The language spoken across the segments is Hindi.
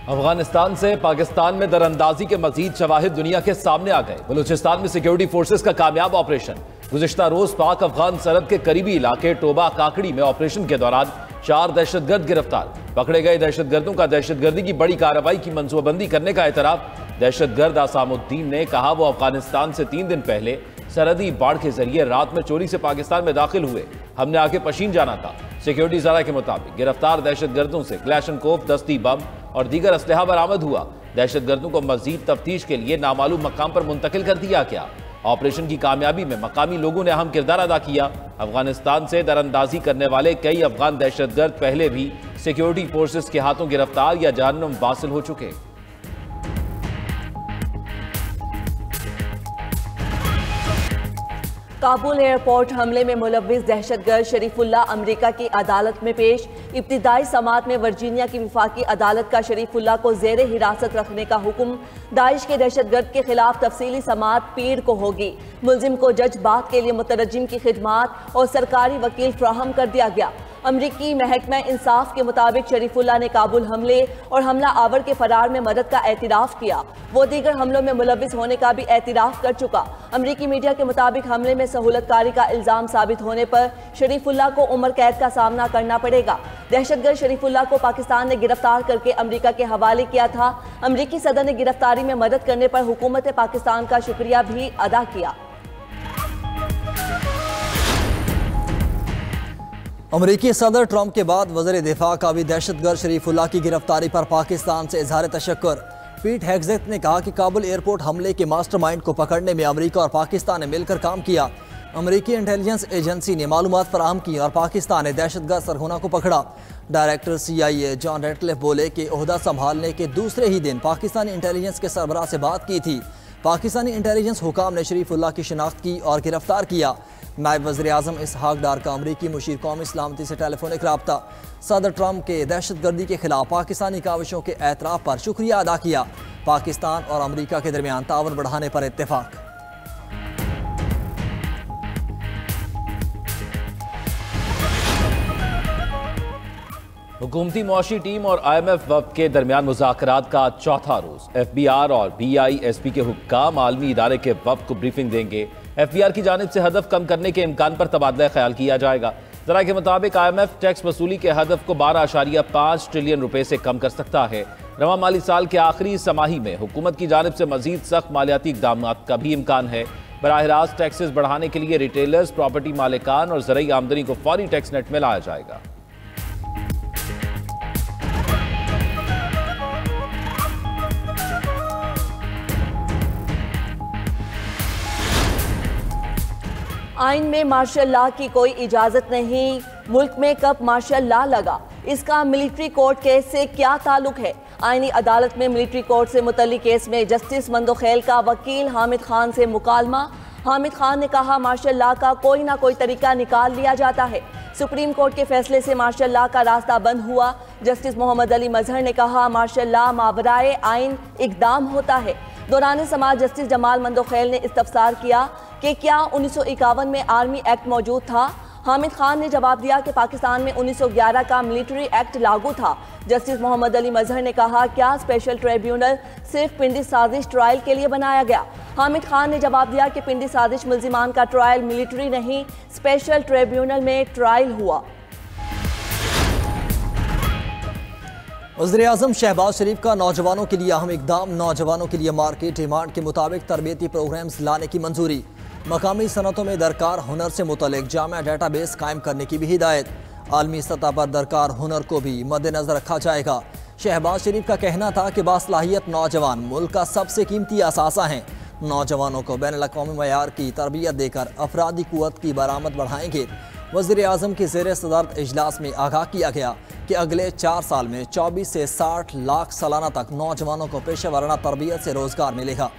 अफगानिस्तान से पाकिस्तान में दरअंदाजी के मजीद शवाहिद दुनिया के सामने आ गए। बलूचिस्तान में सिक्योरिटी फोर्सेस का कामयाब ऑपरेशन। गुज़िश्ता रोज पाक अफगान सरहद के करीबी इलाके टोबा काकड़ी में ऑपरेशन के दौरान 4 दहशतगर्द गिरफ्तार। पकड़े गए दहशतगर्दों का दहशतगर्दी की बड़ी कार्रवाई की मंसूबाबंदी करने का एतराफ दहशतगर्द आसामुद्दीन ने कहा। वो अफगानिस्तान से 3 दिन पहले सरहदी बाढ़ के जरिए रात में चोरी से पाकिस्तान में दाखिल हुए। हमने आके पशीन जाना था। सिक्योरिटी ज़रा के मुताबिक गिरफ्तार दहशतगर्दों से क्लैशनकोफ, दस्ती बम और दीगर असलहा बरामद हुआ। दहशतगर्दों को मजीद तफ्तीश के लिए नामालूम मकाम पर मुंतकिल कर दिया गया। ऑपरेशन की कामयाबी में मकामी लोगों ने अहम किरदार अदा किया। अफगानिस्तान से दरअंदाजी करने वाले कई अफगान दहशतगर्द पहले भी सिक्योरिटी फोर्सेस के हाथों गिरफ्तार या जहन्नुम वासिल हो चुके। काबुल एयरपोर्ट हमले में मुलव्विस दहशतगर्द शरीफुल्लाह अमेरिका की अदालत में पेश। इब्तिदाई समात में वर्जीनिया की विफाकी अदालत का शरीफुल्लाह को जेर हिरासत रखने का हुक्म। दाइश के दहशतगर्द के खिलाफ तफसीली समात पीर को होगी। मुलजिम को जज बात के लिए मुतरजिम की खिदमात और सरकारी वकील फ्राहम कर दिया गया। अमरीकी महकमा इंसाफ के मुताबिक शरीफुल्लाह ने काबुल हमले और हमला आवर के फरार में मदद का एतराफ़ किया। वो दीगर हमलों में मुलव्विस होने का भी एतराफ़ कर चुका। अमरीकी मीडिया के मुताबिक हमले में सहूलतकारी का इल्ज़ाम साबित होने पर शरीफुल्लाह को उम्र कैद का सामना करना पड़ेगा। दहशतगर्द शरीफुल्लाह को पाकिस्तान ने गिरफ्तार करके अमरीका के हवाले किया था। अमरीकी सदर ने गिरफ्तारी में मदद करने पर हुकूमत पाकिस्तान का शुक्रिया भी अदा किया। अमरीकी सदर ट्रंप के बाद वज़ीर दिफा का भी दहशतगर्द शरीफुल्लाह की गिरफ्तारी पर पाकिस्तान से इजहार तशक्कुर। पीट हेग्सेथ ने कहा कि काबुल एयरपोर्ट हमले के मास्टरमाइंड को पकड़ने में अमरीका और पाकिस्तान ने मिलकर काम किया। अमरीकी इंटेलिजेंस एजेंसी ने मालूमात फराहम की और पाकिस्तान ने दहशतगर्द सरगना को पकड़ा। डायरेक्टर CIA जॉन रेटक्लिफ बोले कि ओहदा संभालने के दूसरे ही दिन पाकिस्तानी इंटेलिजेंस के सरबराह से बात की थी। पाकिस्तानी इंटेलिजेंस हुकाम ने शरीफुल्लाह की शिनाख्त की और गिरफ्तार किया। नायब वज़ीर आज़म इसहाक डार का अमरीकी मुशीर कौमी सलामती से टेलीफोनिक रब्ता। सदर ट्रंप के दहशतगर्दी के खिलाफ पाकिस्तानी काविशों के एतराफ़ पर शुक्रिया अदा किया। पाकिस्तान और अमरीका के दरमियान ताउन बढ़ाने पर इत्तेफाक। हुकूमती मुआशी टीम और IMF वफ़द के दरमियान मुज़ाकरात का चौथा रोज़। FBR और BISP के हुक्काम आलमी इदारे के वफ़द को ब्रीफिंग देंगे। FBR की जानिब से हदफ कम करने के इम्कान पर तबादला ख्याल किया जाएगा। ज़रा के मुताबिक IMF टैक्स वसूली के हदफ को 12.5 ट्रिलियन रुपए से कम कर सकता है। रवा माली साल के आखिरी समाही में हुकूमत की जानिब से मजीद सख्त मालियाती इक़दाम का भी इम्कान है। बराह रास्त टैक्सेस बढ़ाने के लिए रिटेलर्स, प्रॉपर्टी मालिकान और ज़रई आमदनी को फौरी टैक्स नेट में लाया जाएगा। आइन में मार्शल लॉ की कोई इजाज़त नहीं। मुल्क में कब मार्शल लॉ लगा, इसका मिलिट्री कोर्ट केस से क्या ताल्लुक है? आइनी अदालत में मिलिट्री कोर्ट से मुतल्लिक केस में जस्टिस मंदोखेल का वकील हामिद खान से मुकालमा। हामिद खान ने कहा मार्शल लॉ का कोई ना कोई तरीका निकाल लिया जाता है। सुप्रीम कोर्ट के फैसले से मार्शल लॉ का रास्ता बंद हुआ। जस्टिस मोहम्मद अली मजहर ने कहा मार्शल लॉ मावराए आइन इकदाम होता है। दौरान समाज जस्टिस जमाल मंदोखेल ने इस्तफसार किया कि क्या 1951 में आर्मी एक्ट मौजूद था। हामिद खान ने जवाब दिया कि पाकिस्तान में 1911 का मिलिट्री एक्ट लागू था। जस्टिस मोहम्मद अली मजहर ने कहा क्या स्पेशल ट्रिब्यूनल सिर्फ पिंडी साजिश ट्रायल के लिए बनाया गया। हामिद खान ने जवाब दिया कि पिंडी साजिश मुल्जिमान का ट्रायल मिलिट्री नहीं, स्पेशल ट्रिब्यूनल में ट्रायल हुआ। वज़ीर-ए-आज़म शहबाज शरीफ का नौजवानों के लिए अहम इक़दाम। नौजवानों के लिए मार्केट डिमांड के मुताबिक तरबियती प्रोग्राम्स लाने की मंजूरी। मकामी सनतों में दरकार हुनर से मुतल्लिक जामिया डेटाबेस कायम करने की भी हिदायत। आलमी सतह पर दरकार हुनर को भी मद्देनजर रखा जाएगा। शहबाज शरीफ का कहना था कि बासलाहियत नौजवान मुल्क का सबसे कीमती असासा हैं। नौजवानों को बैनुल-अक़वामी मयार की तरबियत देकर अफरादी कुव्वत की बरामद बढ़ाएंगे। वज़ीर-ए-आज़म के ज़ेर सदारत इजलास में आगाह किया गया कि अगले 4 साल में 24 से 60 लाख सालाना तक नौजवानों को पेशा वाराना तरबियत से रोजगार मिलेगा।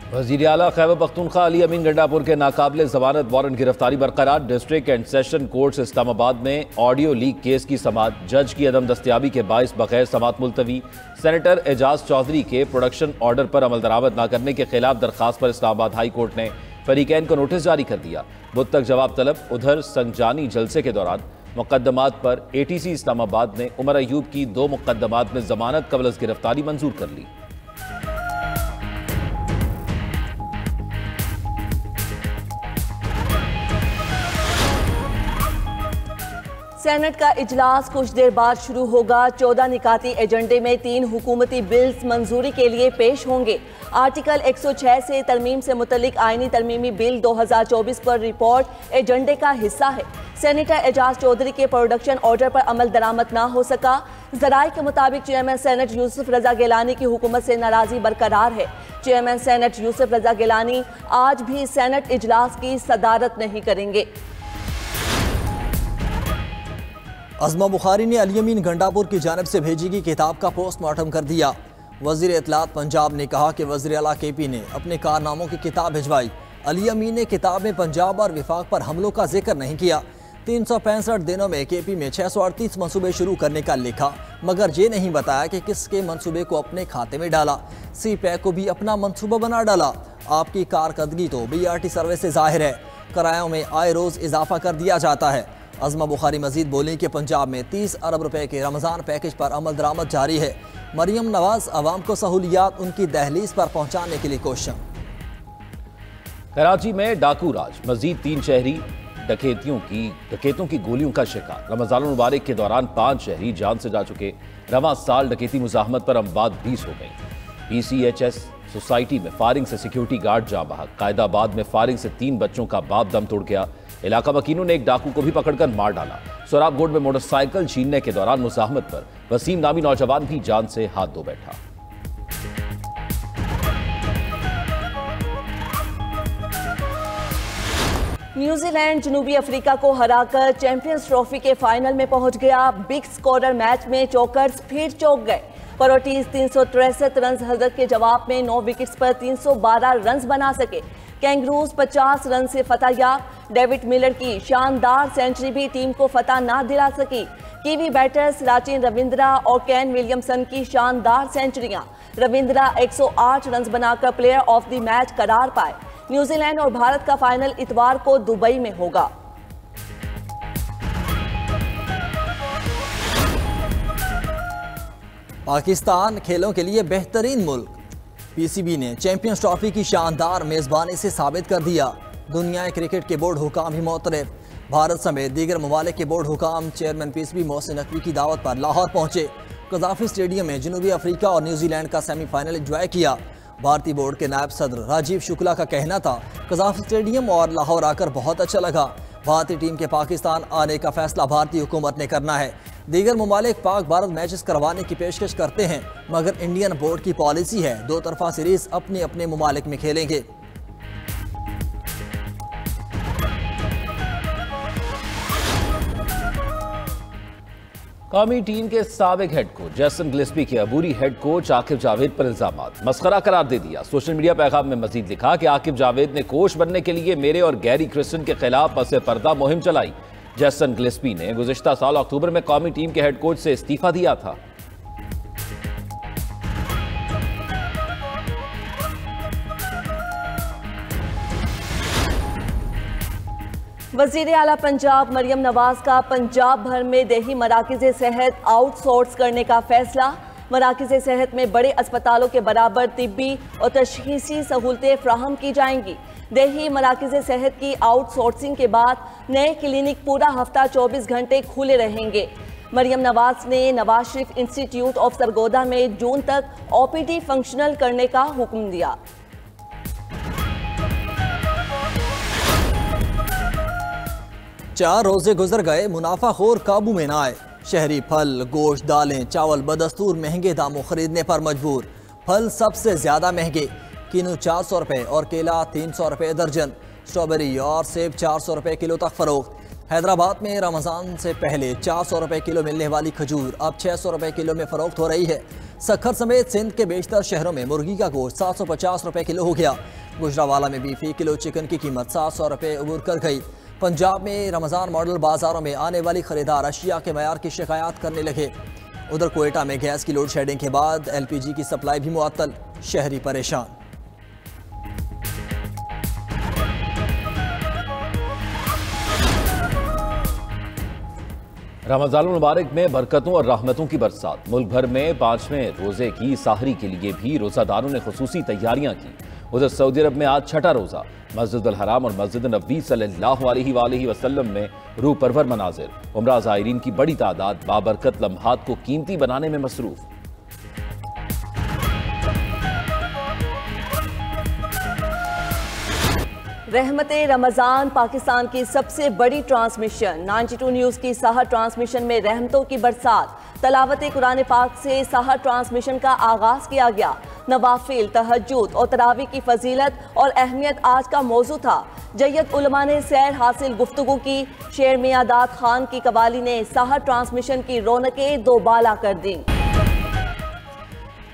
वज़ीर आला खैबर पख्तूनख्वा अली अमीन गंडापुर के नाकाबिले ज़मानत वारंट गिरफ्तारी बरकरार। District and session courts Islamabad में ऑडियो लीक केस की समाअत। जज की अदम दस्तयाबी के बाइस बगैर समाअत मुलतवी। सेनेटर एजाज चौधरी के प्रोडक्शन ऑर्डर पर अमल दरामद न करने के खिलाफ दरखास्त पर इस्लामाबाद हाई कोर्ट ने फरीकैन को नोटिस जारी कर दिया। बुध तक जवाब तलब। उधर संजानी जलसे के दौरान मुकदमात पर ATC इस्लामाबाद ने उमर अयूब की 2 मुकदमात में जमानत कबल अज़ गिरफ्तारी मंजूर कर ली। सेनेट का इजलास कुछ देर बाद शुरू होगा। 14 निकाती एजेंडे में 3 हुकूमती बिल्स मंजूरी के लिए पेश होंगे। आर्टिकल 106 से तरमीम से मुतल्लिक आईनी तरमीमी बिल 2024 पर रिपोर्ट एजेंडे का हिस्सा है। सेनेटर एजाज चौधरी के प्रोडक्शन ऑर्डर पर अमल दरामद ना हो सका। जराये के मुताबिक चेयरमैन सेनेट यूसुफ रजा गिलानी की हुकूमत से नाराजी बरकरार है। चेयरमैन सेनेट यूसुफ रजा गिलानी आज भी सेनेट इजलास की सदारत नहीं करेंगे। अज़मा बुखारी ने अली अमीन गंडापुर की जानिब से भेजी गई किताब का पोस्टमार्टम कर दिया। वज़ीर इत्तलात पंजाब ने कहा कि वज़ीर आला KP ने अपने कारनामों की किताब भिजवाई। अली अमीन ने किताब में पंजाब और विफाक पर हमलों का जिक्र नहीं किया। 365 दिनों में KP में 638 मनसूबे शुरू करने का लिखा, मगर ये नहीं बताया कि किसके मनसूबे को अपने खाते में डाला। CPAC को भी अपना मनसूबा बना डाला। आपकी कारकर्दगी तो BRT सर्वे से जाहिर है। किरायों में आए रोज़ इजाफा कर दिया जाता है। अज़मा बुखारी मजीद बोली कि पंजाब में 30 अरब रुपए के रमज़ान पैकेज पर अमल दरामद जारी है। मरियम नवाज अवाम को सहूलियात उनकी दहलीज पर पहुँचाने के लिए कोशिश। कराची में डाकू राज, मजीद 3 शहरी डकैतों की गोलियों का शिकार। रमज़ान मुबारक के दौरान 5 शहरी जान से जा चुके। रवां साल डकैती मुज़ाहमत पर अमवात 20 हो गई। PCHS सोसाइटी में फायरिंग से सिक्योरिटी गार्ड जाँ बहक। कायदाबाद में फायरिंग से 3 बच्चों का बाप दम तोड़ गया। इलाका वकीलों ने एक डाकू को भी पकड़कर मार डाला। सोराबगोड में मोटरसाइकिल छीनने के दौरान मुज़ाहमत पर वसीम नामी नौजवान भी जान से हाथ धो बैठा। न्यूजीलैंड जनूबी अफ्रीका को हराकर चैंपियंस ट्रॉफी के फाइनल में पहुंच गया। बिग स्कोरर मैच में चौकर्स फिर चौंक गए। करोटीज 363 रन हजरत के जवाब में 9 विकेट्स पर 312 रन बना सके। कैंगरूज 50 रन से फतह याब। डेविड मिलर की शानदार सेंचुरी भी टीम को फतह ना दिला सकी। कीवी बैटर्स राचिन रविंद्रा और केन विलियमसन की शानदार सेंचुरियां। रविंद्रा 108 रन बनाकर प्लेयर ऑफ द मैच करार पाए। न्यूजीलैंड और भारत का फाइनल इतवार को दुबई में होगा। पाकिस्तान खेलों के लिए बेहतरीन मुल्क। PCB ने चैंपियंस ट्रॉफी की शानदार मेज़बानी से साबित कर दिया। दुनिया क्रिकेट के बोर्ड हुकाम ही मोतरफ। भारत समेत दीगर ममालिक के बोर्ड हुकाम चेयरमैन PCB मोहसिन नकवी की दावत पर लाहौर पहुंचे। कज़ाफी स्टेडियम में जनूबी अफ्रीका और न्यूजीलैंड का सेमीफाइनल एंजॉय किया। भारतीय बोर्ड के नायब सदर राजीव शुक्ला का कहना था, कज़ाफी स्टेडियम और लाहौर आकर बहुत अच्छा लगा। भारतीय टीम के पाकिस्तान आने का फैसला भारतीय हुकूमत ने करना है। दीगर ममालिक पाक भारत मैचेस करवाने की पेशकश करते हैं, मगर इंडियन बोर्ड की पॉलिसी है 2 तरफा सीरीज अपने अपने ममालिक में खेलेंगे। कौमी टीम के साबिक हेड कोच जैसन गिलेस्पी के अबूरी हेड कोच आकिब जावेद पर इल्जामात मस्खरा करार दे दिया। सोशल मीडिया पैगाम में मजीद लिखा कि आकिब जावेद ने कोच बनने के लिए मेरे और गैरी क्रिस्टन के खिलाफ पसे पर्दा मुहिम चलाई। जैसन गिलेस्पी ने गुज़िश्ता साल अक्टूबर में कौमी टीम के हेड कोच से इस्तीफा दिया था। वज़ीर आला पंजाब मरियम नवाज का पंजाब भर में देही मराकिज़ सेहत आउटसोर्स करने का फैसला। मराकिज़ सेहत में बड़े अस्पतालों के बराबर तिब्बी और तशख़ीसी सहूलतें फ्राहम की जाएंगी। देही मराकिज़ सेहत की आउटसोर्सिंग के बाद नए क्लिनिक पूरा हफ्ता 24 घंटे खुले रहेंगे। मरियम नवाज ने नवाज शरीफ इंस्टीट्यूट ऑफ सरगोदा में जून तक OPD फंक्शनल करने का हुक्म दिया। चार रोजे गुजर गए, मुनाफाखोर काबू में ना आए। शहरी फल, गोश्त, दालें, चावल बदस्तूर महंगे दामों खरीदने पर मजबूर। फल सबसे ज्यादा महंगे, किनू 400 रुपए और केला 300 रुपए दर्जन। स्ट्रॉबेरी और सेब 400 रुपए किलो तक फरोख्त। हैदराबाद में रमजान से पहले 400 रुपए किलो मिलने वाली खजूर अब 600 रुपए किलो में फरोख्त हो रही है। सखर समेत सिंध के बेशतर शहरों में मुर्गी का गोश्त 750 रुपए किलो हो गया। गुजरावाला में भी फी किलो चिकन की कीमत 700 रुपए अबूर कर गई। पंजाब में रमज़ान मॉडल बाजारों में आने वाली खरीदार अशिया के मयार की शिकायत करने लगे। उधर कोयटा में गैस की लोड शेडिंग के बाद LPG की सप्लाई भी मुअत्तल, शहरी परेशान। रमजान मुबारक में बरकतों और रहमतों की बरसात। मुल्क भर में 5वें रोजे की साहरी के लिए भी रोजादारों ने खुसूसी तैयारियां की। उधर सऊदी अरब में आज छठा रोजा। मस्जिद अल हराम और मस्जिद नबी सल्लल्लाहु अलैहि वसल्लम में रूह परवर मनाजिर। उम्रा ज़ायरीन की बड़ी तादाद बाबरकत लम्हात को कीमती बनाने में मसरूफ। रहमते रमजान पाकिस्तान की सबसे बड़ी ट्रांसमिशन। 92 न्यूज़ की सहर ट्रांसमिशन में रहमतों की बरसात। तलावत कुरान पाक से सहर ट्रांसमिशन का आगाज किया गया। नवाफिल, तहज्जुद और तरावी की फजीलत और अहमियत आज का मौजू था। जय्यद उलमा ने सैर हासिल गुफ्तगू की। शेर मियादाद खान की कवाली ने सहर ट्रांसमिशन की रौनकें दोबाला कर दी।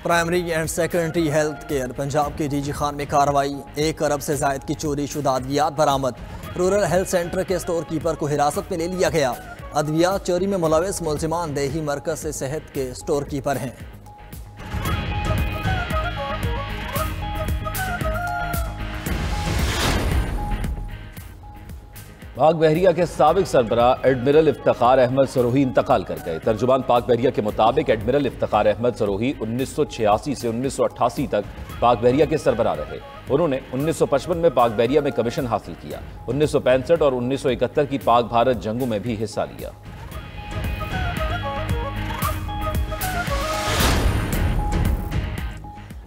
Primary and secondary health care Punjab के डीजी खान में कार्रवाई। 1 अरब से जायद की चोरी शुदा अद्वियात बरामद। रूरल हेल्थ सेंटर के स्टोर कीपर को हिरासत में ले लिया गया। अद्वियात चोरी में मुलविस मुलजिमान देही मरकज से सेहत के स्टोर कीपर हैं। पाक बहरिया के साबिक सरबराह एडमिरल इफ्तिखार अहमद सरोही इंतकाल कर गए। तर्जुमान पाक बहरिया के मुताबिक एडमिरल इफ्तिखार अहमद सरोही 1986 से 1988 तक पाक बहरिया के सरबराह रहे। उन्होंने 1955 में पाक बहरिया में कमीशन हासिल किया। 1965 और 1971 की पाक भारत जंगों में भी हिस्सा लिया।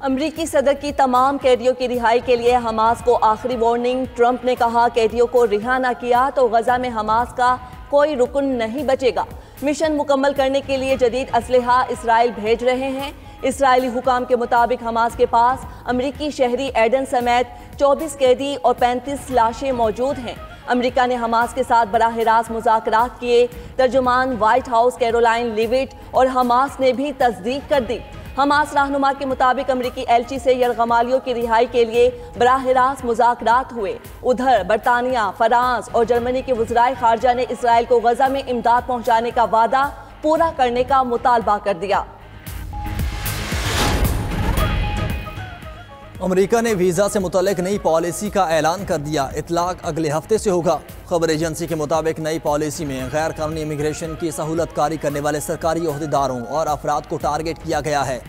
अमरीकी सदर की तमाम कैदियों की रिहाई के लिए हमास को आखिरी वार्निंग। ट्रंप ने कहा, कैदियों को रिहा न किया तो गजा में हमास का कोई रुकन नहीं बचेगा। मिशन मुकम्मल करने के लिए जदीद असलहा इसराइल भेज रहे हैं। इसराइली हुकाम के मुताबिक हमास के पास अमरीकी शहरी एडन समेत 24 कैदी और 35 लाशें मौजूद हैं। अमरीका ने हमास के साथ बराह रास्त मुज़ाकरात किए। तर्जुमान व्हाइट हाउस कैरोलाइन लिविट और हमास ने भी तस्दीक कर दी। हमास रहनुमा के मुताबिक अमरीकी एलची से यरगमालियों की रिहाई के लिए बराह रास्त मुज़ाकरात हुए। उधर बरतानिया, फ्रांस और जर्मनी के वज़राए खारजा ने इसराइल को गजा में इमदाद पहुंचाने का वादा पूरा करने का मुतालबा कर दिया। अमेरिका ने वीज़ा से मुतल्लिक नई पॉलिसी का ऐलान कर दिया। इतलाक अगले हफ्ते से होगा। खबर एजेंसी के मुताबिक नई पॉलिसी में गैर कानूनी इमिग्रेशन की सहूलत कारी करने वाले सरकारी ओहदेदारों और अफराद को टारगेट किया गया है।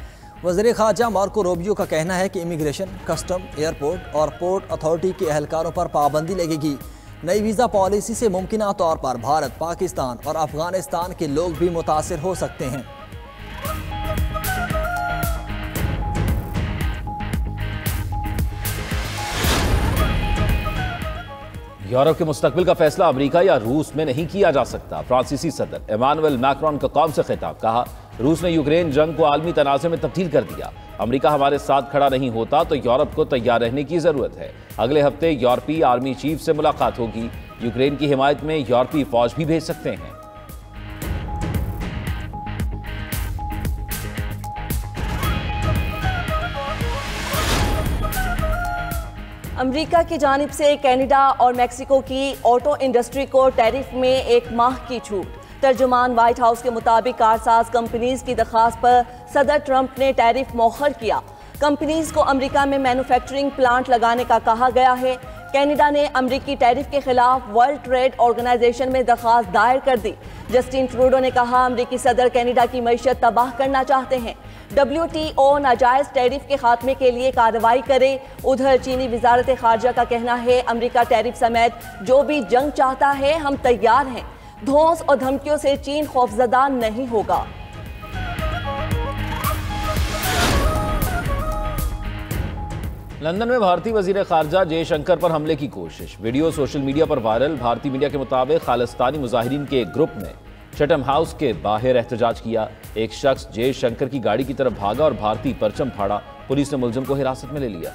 वज़ीर ख़ारजा मार्को रूबियो का कहना है कि इमिग्रेशन, कस्टम, एयरपोर्ट और पोर्ट अथॉरिटी के एहलकारों पर पाबंदी लगेगी। नई वीज़ा पॉलिसी से मुमकिना तौर पर भारत, पाकिस्तान और अफगानिस्तान के लोग भी मुतासिर हो सकते हैं। यूरोप के मुस्तकबिल का फैसला अमेरिका या रूस में नहीं किया जा सकता। फ्रांसीसी सदर इमानुएल मैक्रोन का कौम से खिताब। कहा, रूस ने यूक्रेन जंग को आलमी तनाज़े में तब्दील कर दिया। अमेरिका हमारे साथ खड़ा नहीं होता तो यूरोप को तैयार रहने की जरूरत है। अगले हफ्ते यूरोपीय आर्मी चीफ से मुलाकात होगी। यूक्रेन की हिमायत में यूरोपीय फौज भी भेज सकते हैं। अमेरिका की जानिब से कनाडा और मेक्सिको की ऑटो इंडस्ट्री को टैरिफ में 1 माह की छूट। तर्जुमान व्हाइट हाउस के मुताबिक कारसाज कंपनीज की दरख्वास्त पर सदर ट्रंप ने टैरिफ मौखर किया। कंपनीज को अमेरिका में मैन्युफैक्चरिंग प्लांट लगाने का कहा गया है। कनाडा ने अमेरिकी टैरिफ के खिलाफ वर्ल्ड ट्रेड ऑर्गेनाइजेशन में दरख्वास्त दायर कर दी। जस्टिन ट्रूडो ने कहा, अमेरिकी सदर कनाडा की मईशत तबाह करना चाहते हैं। WTO नाजायज टैरिफ के खात्मे के लिए कार्रवाई करे। उधर चीनी वजारत खारजा का कहना है, अमेरिका टैरिफ समेत जो भी जंग चाहता है हम तैयार हैं। धौंस और धमकियों से चीन खौफजदा नहीं होगा। लंदन में भारतीय वजीर खारजा जयशंकर पर हमले की कोशिश। वीडियो सोशल मीडिया पर वायरल। भारतीय मीडिया के मुताबिक खालिस्तानी मुजाहिरीन के एक ग्रुप ने चैथम हाउस के बाहर एहतजाज किया। एक शख्स जयशंकर की गाड़ी की तरफ भागा और भारतीय परचम फाड़ा। पुलिस ने मुलजिम को हिरासत में ले लिया।